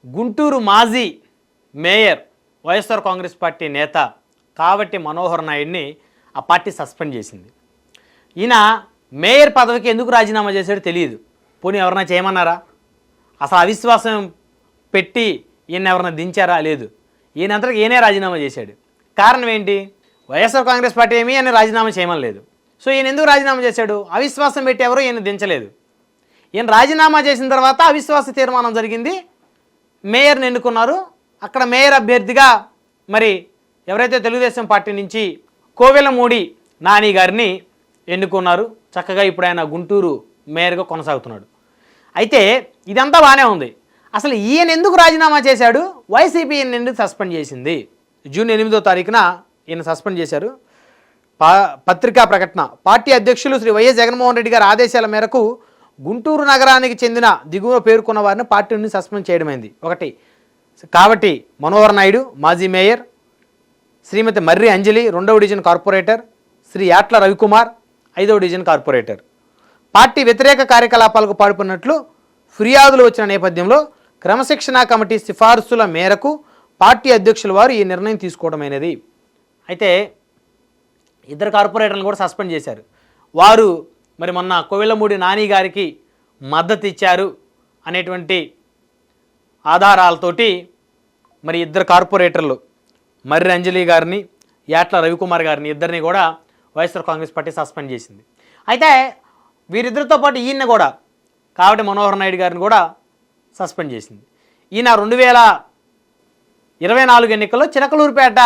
గుంటూరు మాజీ mayor YSR Congress party నేత కావటి మనోహర్ నాయుడిని ఆ పార్టీ సస్పెండ్ చేసింది. ఈయన మేయర్ పదవికి ఎందుకు రాజీనామా చేశాడో తెలియదు. పోనీ ఎవరైనా చేయమన్నారా? అసలు అవిశ్వాసం పెట్టి ఈయన ఎవరైనా దించారా? లేదు. ఈయనంతటికి ఈయనే రాజీనామా చేశాడు. కారణం ఏంటి? వైఎస్ఆర్ కాంగ్రెస్ పార్టీ ఏమీ ఈయన రాజీనామా చేయమని లేదు. సో ఈయన ఎందుకు రాజీనామా చేశాడు? అవిశ్వాసం పెట్టి ఎవరో ఈయన దించలేదు. ఈయన రాజీనామా చేసిన తర్వాత అవిశ్వాస తీర్మానం జరిగింది, మేయర్ని ఎన్నుకున్నారు. అక్కడ మేయర్ అభ్యర్థిగా మరి ఎవరైతే తెలుగుదేశం పార్టీ నుంచి కోవెలమూడి నాని గారిని ఎన్నుకున్నారు. చక్కగా ఇప్పుడు ఆయన గుంటూరు మేయర్గా కొనసాగుతున్నాడు. అయితే ఇదంతా బాగానే ఉంది. అసలు ఈయన ఎందుకు రాజీనామా చేశాడు? వైసీపీ ఈయన ఎందుకు సస్పెండ్ చేసింది? జూన్ 8వ తారీఖున ఈయన సస్పెండ్ చేశారు. పత్రికా ప్రకటన. పార్టీ అధ్యక్షులు శ్రీ వైఎస్ జగన్మోహన్ రెడ్డి గారి ఆదేశాల మేరకు గుంటూరు నగరానికి చెందిన దిగువ పేర్కొన్న వారిని పార్టీ నుండి సస్పెండ్ చేయడమైంది. ఒకటి కావటి మనోహర్ నాయుడు మాజీ మేయర్, శ్రీమతి మర్రి అంజలి 2వ డివిజన్ కార్పొరేటర్, శ్రీ యాట్ల రవికుమార్ 5వ డివిజన్ కార్పొరేటర్. పార్టీ వ్యతిరేక కార్యకలాపాలకు పాల్పడినట్లు ఫిర్యాదులు వచ్చిన నేపథ్యంలో క్రమశిక్షణా కమిటీ సిఫార్సుల మేరకు పార్టీ అధ్యక్షుల వారు ఈ నిర్ణయం తీసుకోవడమైనది. అయితే ఇద్దరు కార్పొరేటర్లను కూడా సస్పెండ్ చేశారు. వారు మరి మొన్న కోవెలమూడి నాని గారికి మద్దతు ఇచ్చారు అనేటువంటి ఆధారాలతోటి మరి ఇద్దరు కార్పొరేటర్లు మర్రి అంజలి గారిని, యాట్ల రవికుమార్ గారిని ఇద్దరిని కూడా వైఎస్ఆర్ కాంగ్రెస్ పార్టీ సస్పెండ్ చేసింది. అయితే వీరిద్దరితో పాటు ఈయన కూడా కావటి మనోహర్ నాయుడు గారిని కూడా సస్పెండ్ చేసింది. ఈయన 2024 ఎన్నికల్లో చిలకలూరుపేట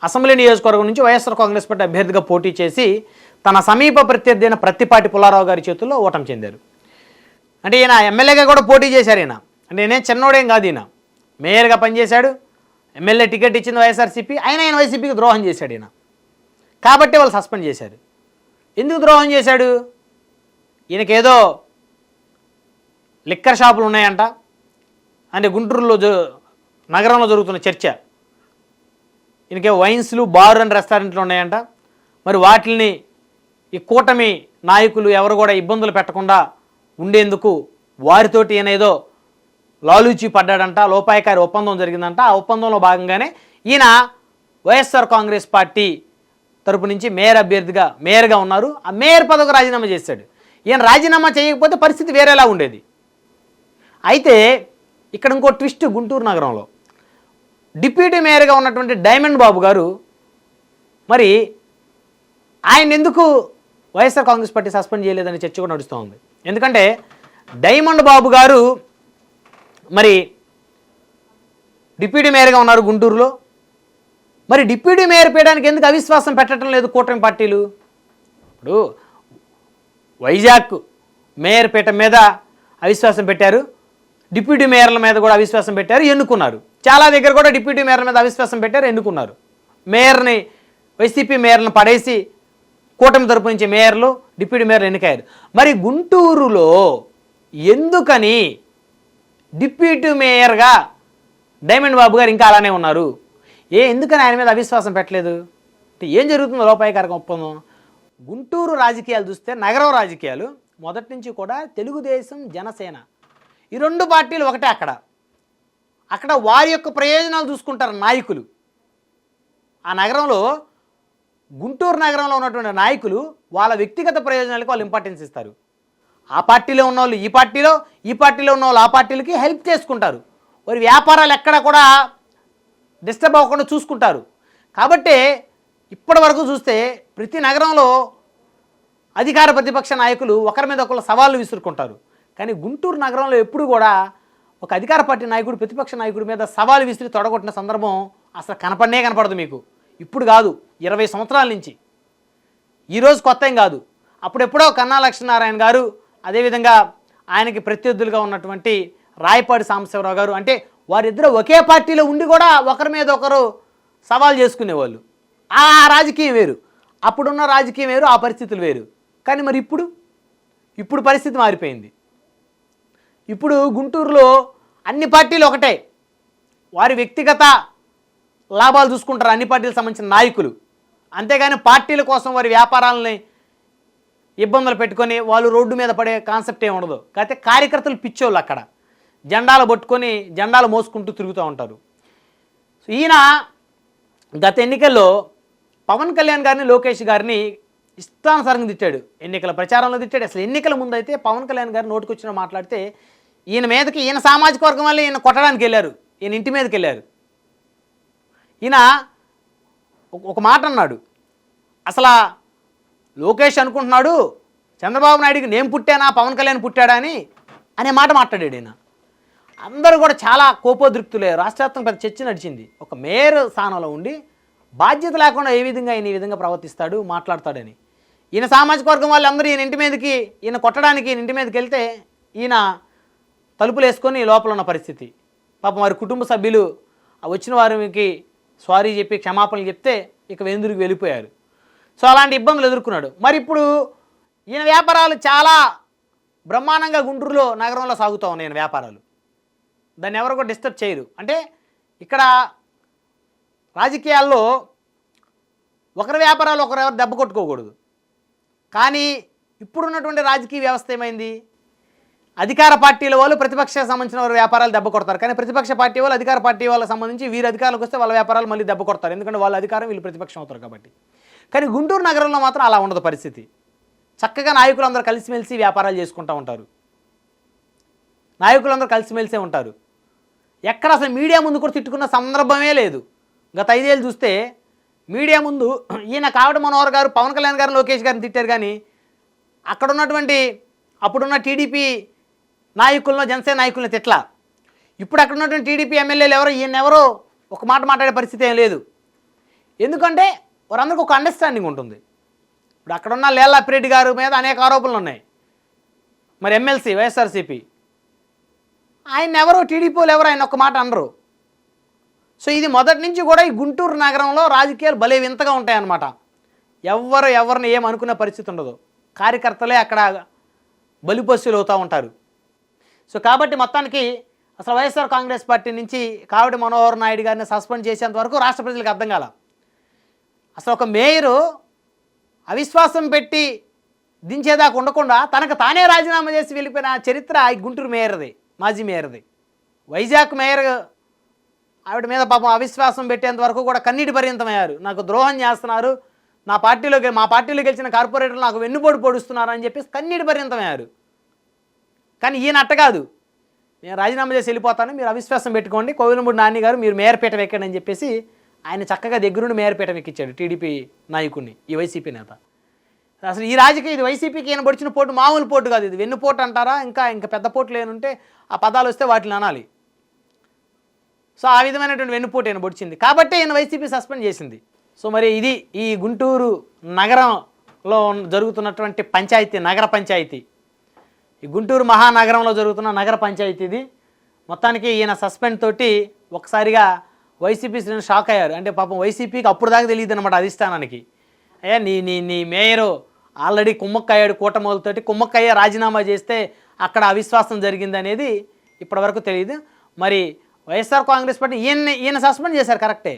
అసెంబ్లీ నియోజకవర్గం నుంచి వైఎస్ఆర్ కాంగ్రెస్ పార్టీ అభ్యర్థిగా పోటీ చేసి తన సమీప ప్రత్యర్థి అయిన ప్రత్తిపాటి పుల్లారావు గారి చేతుల్లో ఓటమి చెందారు. అంటే ఈయన ఎమ్మెల్యేగా కూడా పోటీ చేశారు. ఈయన అంటే నేనేం చిన్నోడేం కాదు. ఈయన మేయర్గా పనిచేశాడు, ఎమ్మెల్యే టికెట్ ఇచ్చింది వైఎస్ఆర్సీపీ, ఆయన వైసీపీకి ద్రోహం చేశాడు ఈయన. కాబట్టి వాళ్ళు సస్పెండ్ చేశారు. ఎందుకు ద్రోహం చేశాడు? ఈయనకేదో లిక్కర్ షాపులు ఉన్నాయంట, అంటే గుంటూరులో నగరంలో జరుగుతున్న చర్చ. ఈయనకే వైన్స్లు, బార్ అండ్ రెస్టారెంట్లు ఉన్నాయంట. మరి వాటిని ఈ కూటమి నాయకులు ఎవరు కూడా ఇబ్బందులు పెట్టకుండా ఉండేందుకు వారితోటి ఈయన ఏదో లాలూచి పడ్డాడంట, లోపాయకారి ఒప్పందం జరిగిందంట. ఆ ఒప్పందంలో భాగంగానే ఈయన వైఎస్ఆర్ కాంగ్రెస్ పార్టీ తరపు నుంచి మేయర్గా ఉన్నారు. ఆ మేయర్ పదవికి రాజీనామా చేశాడు. ఈయన రాజీనామా చేయకపోతే పరిస్థితి వేరేలా ఉండేది. అయితే ఇక్కడ ఇంకో ట్విస్ట్. గుంటూరు నగరంలో డిప్యూటీ మేయర్గా ఉన్నటువంటి డైమండ్ బాబు గారు, మరి ఆయన ఎందుకు వైఎస్ఆర్ కాంగ్రెస్ పార్టీ సస్పెండ్ చేయలేదని చర్చ కూడా నడుస్తూ ఉంది. ఎందుకంటే డైమండ్ బాబు గారు మరి డిప్యూటీ మేయర్గా ఉన్నారు గుంటూరులో. మరి డిప్యూటీ మేయర్ పీయడానికి ఎందుకు అవిశ్వాసం పెట్టడం లేదు కూటమి పార్టీలు? ఇప్పుడు వైజాగ్ మేయర్ పీఠం మీద అవిశ్వాసం పెట్టారు, డిప్యూటీ మేయర్ల మీద కూడా అవిశ్వాసం పెట్టారు, ఎన్నుకున్నారు. చాలా దగ్గర కూడా డిప్యూటీ మేయర్ల మీద అవిశ్వాసం పెట్టారు, ఎన్నుకున్నారు. మేయర్ని, వైసీపీ మేయర్లను పడేసి కూటమి తరపు నుంచి మేయర్లు, డిప్యూటీ మేయర్లు ఎన్నికయ్యారు. మరి గుంటూరులో ఎందుకని డిప్యూటీ మేయర్గా డైమండ్ బాబు గారు ఇంకా అలానే ఉన్నారు? ఎందుకని ఆయన మీద అవిశ్వాసం పెట్టలేదు? అంటే ఏం జరుగుతుందో లోపాయకారక ఒప్పందం? గుంటూరు రాజకీయాలు చూస్తే, నగరం రాజకీయాలు మొదటి నుంచి కూడా తెలుగుదేశం, జనసేన ఈ రెండు పార్టీలు ఒకటే. అక్కడ వారి యొక్క ప్రయోజనాలు చూసుకుంటారు నాయకులు. ఆ నగరంలో, గుంటూరు నగరంలో ఉన్నటువంటి నాయకులు వాళ్ళ వ్యక్తిగత ప్రయోజనాలకు వాళ్ళు ఇంపార్టెన్స్ ఇస్తారు. ఆ పార్టీలో ఉన్నవాళ్ళు ఈ పార్టీలో, ఈ పార్టీలో ఉన్న వాళ్ళు ఆ పార్టీలకి హెల్ప్ చేసుకుంటారు. వారి వ్యాపారాలు ఎక్కడ కూడా డిస్టర్బ్ అవ్వకుండా చూసుకుంటారు. కాబట్టి ఇప్పటి వరకు చూస్తే ప్రతి నగరంలో అధికార ప్రతిపక్ష నాయకులు ఒకరి మీద ఒకరు సవాళ్ళు విసురుకుంటారు. కానీ గుంటూరు నగరంలో ఎప్పుడు కూడా ఒక అధికార పార్టీ నాయకుడు ప్రతిపక్ష నాయకుడి మీద సవాలు విసిరి తొడగొట్టిన సందర్భం అసలు కనపడదు మీకు. ఇప్పుడు కాదు, 20 సంవత్సరాల నుంచి. ఈరోజు కొత్త ఏం కాదు. అప్పుడెప్పుడో కన్నా లక్ష్మీనారాయణ గారు, అదేవిధంగా ఆయనకి ప్రత్యర్థులుగా ఉన్నటువంటి రాయపాటి సాంబశివరావు గారు, అంటే వారిద్దరూ ఒకే పార్టీలో ఉండి కూడా ఒకరి మీద ఒకరు సవాల్ చేసుకునేవాళ్ళు. ఆ రాజకీయం వేరు, అప్పుడున్న రాజకీయం వేరు, ఆ పరిస్థితులు వేరు. కానీ మరి ఇప్పుడు పరిస్థితి మారిపోయింది. ఇప్పుడు గుంటూరులో అన్ని పార్టీలు ఒకటే. వారి వ్యక్తిగత లాభాలు చూసుకుంటారు అన్ని పార్టీలకు సంబంధించిన నాయకులు. అంతేగాని పార్టీల కోసం వారి వ్యాపారాలని ఇబ్బందులు పెట్టుకొని వాళ్ళు రోడ్డు మీద పడే కాన్సెప్ట్ ఏమి ఉండదు. కాకపోతే కార్యకర్తలు పిచ్చోళ్ళు. అక్కడ జెండాలు పట్టుకొని జెండాలు మోసుకుంటూ తిరుగుతూ ఉంటారు. సో ఈయన గత ఎన్నికల్లో పవన్ కళ్యాణ్ గారిని, లోకేష్ గారిని ఇష్టానుసారంగా తిట్టాడు. ఎన్నికల ప్రచారంలో తిట్టాడు. అసలు ఎన్నికల ముందు అయితే పవన్ కళ్యాణ్ గారు నోటికొచ్చిన మాట్లాడితే ఈయన మీదకి, ఈయన సామాజిక వర్గం వల్ల ఈయన కొట్టడానికి వెళ్ళారు, ఈయన ఇంటి మీదకి వెళ్ళారు. ఈయన ఒక మాట అన్నాడు, అసలు లోకేష్ అనుకుంటున్నాడు చంద్రబాబు నాయుడికి నేను పుట్టానా పవన్ కళ్యాణ్ పుట్టాడా అనే మాట మాట్లాడాడు ఈయన. అందరూ కూడా చాలా కోపోద్రిక్తులే. రాష్ట్రవ్యాప్తంగా పెద్ద చర్చ నడిచింది. ఒక మేయర్ స్థానంలో ఉండి బాధ్యత లేకుండా ఏ విధంగా ఈయన ఈ విధంగా ప్రవర్తిస్తాడు, మాట్లాడతాడని. ఈయన సామాజిక వర్గం వాళ్ళు అందరూ ఈయన ఇంటి మీదకి, ఈయన కొట్టడానికి ఈయన ఇంటి మీదకి వెళ్తే ఈయన తలుపులు వేసుకొని లోపల ఉన్న పరిస్థితి. పాపం వారి కుటుంబ సభ్యులు వచ్చిన వారికి సారీ చెప్పి క్షమాపణలు చెప్తే ఇక వెందురికి వెళ్ళిపోయారు. సో అలాంటి ఇబ్బందులు ఎదుర్కొన్నాడు. మరి ఇప్పుడు ఈయన వ్యాపారాలు చాలా బ్రహ్మాండంగా గుంటూరులో నగరంలో సాగుతూ ఉన్నాయి. ఈయన వ్యాపారాలు, దాన్ని ఎవరు కూడా డిస్టర్బ్ చేయరు. అంటే ఇక్కడ రాజకీయాల్లో ఒకరి వ్యాపారాలు ఒకరెవరు దెబ్బ కొట్టుకోకూడదు. కానీ ఇప్పుడున్నటువంటి రాజకీయ వ్యవస్థ ఏమైంది, అధికార పార్టీల వాళ్ళు ప్రతిపక్షానికి సంబంధించిన వారి వ్యాపారాలు దెబ్బ కొడతారు, కానీ ప్రతిపక్ష పార్టీ వాళ్ళు అధికార పార్టీ వాళ్ళకి సంబంధించి వీరు అధికారులకు వస్తే వాళ్ళ వ్యాపారాలు మళ్ళీ దెబ్బ కొడతారు, ఎందుకంటే వాళ్ళ అధికారం వీళ్ళు ప్రతిపక్షం అవుతారు కాబట్టి. కానీ గుంటూరు నగరంలో మాత్రం అలా ఉండదు పరిస్థితి. చక్కగా నాయకులందరూ కలిసిమెలిసి వ్యాపారాలు చేసుకుంటూ ఉంటారు, నాయకులందరూ కలిసిమెలిసే ఉంటారు. ఎక్కడ అసలు మీడియా ముందు కూడా తిట్టుకున్న సందర్భమే లేదు. గత 5 ఏళ్ళు చూస్తే మీడియా ముందు ఈయన కావటి మనోహర్ గారు పవన్ కళ్యాణ్ గారు, లోకేష్ గారిని తిట్టారు. కానీ అక్కడ ఉన్నటువంటి అప్పుడున్న టీడీపీ నాయకులను, జనసేన నాయకులను తిట్లా. ఇప్పుడు అక్కడ ఉన్నటువంటి టీడీపీ ఎమ్మెల్యేలు ఎవరో ఈయనెవరో ఒక మాట మాట్లాడే పరిస్థితి ఏం లేదు. ఎందుకంటే వారందరికీ ఒక అండర్స్టాండింగ్ ఉంటుంది. ఇప్పుడు అక్కడున్న లేళ్ల అప్పిరెడ్డి గారి మీద అనేక ఆరోపణలు ఉన్నాయి. మరి ఎమ్మెల్సీ వైఎస్ఆర్సీపీ ఆయన ఎవరు, టీడీపీ వాళ్ళు ఎవరు ఆయన ఒక మాట అనరు. సో ఇది మొదటి నుంచి కూడా ఈ గుంటూరు నగరంలో రాజకీయాలు భలే వింతగా ఉంటాయన్నమాట. ఎవరిని ఏమనుకునే పరిస్థితి ఉండదు. కార్యకర్తలే అక్కడ బలిపశువులు అవుతూ ఉంటారు. సో కాబట్టి మొత్తానికి అసలు వైఎస్ఆర్ కాంగ్రెస్ పార్టీ నుంచి కావటి మనోహర్ నాయుడు గారిని సస్పెండ్ చేసేంత వరకు రాష్ట్ర ప్రజలకు అర్థం కాల. అసలు ఒక మేయరు అవిశ్వాసం పెట్టి దించేదాకా ఉండకుండా తనకు తానే రాజీనామా చేసి వెళ్ళిపోయిన చరిత్ర ఈ గుంటూరు మేయర్ది, మాజీ మేయర్ది. వైజాగ్ మేయర్ ఆవిడ మీద పాపం అవిశ్వాసం పెట్టేంత వరకు కూడా కన్నీటి పర్యంతమయ్యారు. నాకు ద్రోహం చేస్తున్నారు, మా పార్టీలో గెలిచిన కార్పొరేటర్లు నాకు వెన్నుపోటు పొడుస్తున్నారు అని చెప్పేసి కన్నీటి పర్యంతమయ్యారు. కానీ ఈయన అట్ట కాదు, నేను రాజీనామా చేసి వెళ్ళిపోతాను, మీరు అవిశ్వాసం పెట్టుకోండి, కోవిలమూడి నాని గారు మీరు మేయర్ పీఠం ఎక్కండి అని చెప్పేసి ఆయన చక్కగా దగ్గరుండి మేయర్ పీఠం ఎక్కించాడు టీడీపీ నాయకుడిని, ఈ వైసీపీ నేత. అసలు ఈ రాజకీయ ఇది వైసీపీకి ఈయన పొడిచిన పోటు మామూలు పోటు కాదు, ఇది వెన్నుపోటు అంటారా, ఇంకా పెద్ద పోట్లు ఏనుంటే ఆ పదాలు వస్తే వాటిని అనాలి. సో ఆ విధమైనటువంటి వెన్నుపోటు ఈయన పొడిచింది కాబట్టి ఈయన వైసీపీ సస్పెండ్ చేసింది. సో మరి ఇది ఈ గుంటూరు నగరంలో జరుగుతున్నటువంటి పంచాయతీ, నగర పంచాయతీ, ఈ గుంటూరు మహానగరంలో జరుగుతున్న నగర పంచాయతీ ఇది. మొత్తానికి ఈయన సస్పెండ్ తోటి ఒకసారిగా వైసీపీ శ్రేణులు షాక్ అయ్యారు. అంటే పాపం వైసీపీకి అప్పుడు దాకా తెలియదు అనమాట అధిష్టానానికి. అయ్యా నీ మేయరు ఆల్రెడీ కుమ్మక్కయ్యాడు, కూటమిలతోటి కుమ్మక్కయ్య రాజీనామా చేస్తే అక్కడ అవిశ్వాసం జరిగింది అనేది ఇప్పటివరకు తెలియదు. మరి వైఎస్ఆర్ కాంగ్రెస్ పార్టీ ఈయన సస్పెండ్ చేశారు కరెక్టే,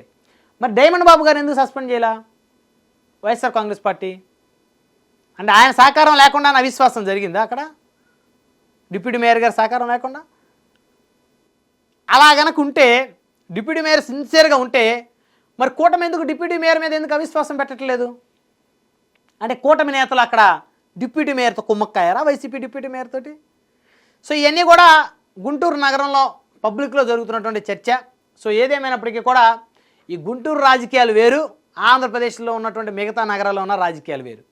మరి డైమండ్ బాబు గారు ఎందుకు సస్పెండ్ చేయాల వైఎస్ఆర్ కాంగ్రెస్ పార్టీ? అంటే ఆయన సహకారం లేకుండా అవిశ్వాసం జరిగిందా అక్కడ, డిప్యూటీ మేయర్ గారి సహకారం లేకుండా? అలా గనక ఉంటే, డిప్యూటీ మేయర్ సిన్సియర్గా ఉంటే మరి కూటమి ఎందుకు డిప్యూటీ మేయర్ మీద ఎందుకు అవిశ్వాసం పెట్టట్లేదు? అంటే కూటమి నేతలు అక్కడ డిప్యూటీ మేయర్తో కుమ్మక్కయ్యారా వైసీపీ డిప్యూటీ మేయర్ తోటి? సో ఇవన్నీ కూడా గుంటూరు నగరంలో పబ్లిక్లో జరుగుతున్నటువంటి చర్చ. సో ఏదేమైనప్పటికీ కూడా ఈ గుంటూరు రాజకీయాలు వేరు, ఆంధ్రప్రదేశ్లో ఉన్నటువంటి మిగతా నగరాల్లో ఉన్న రాజకీయాలు వేరు.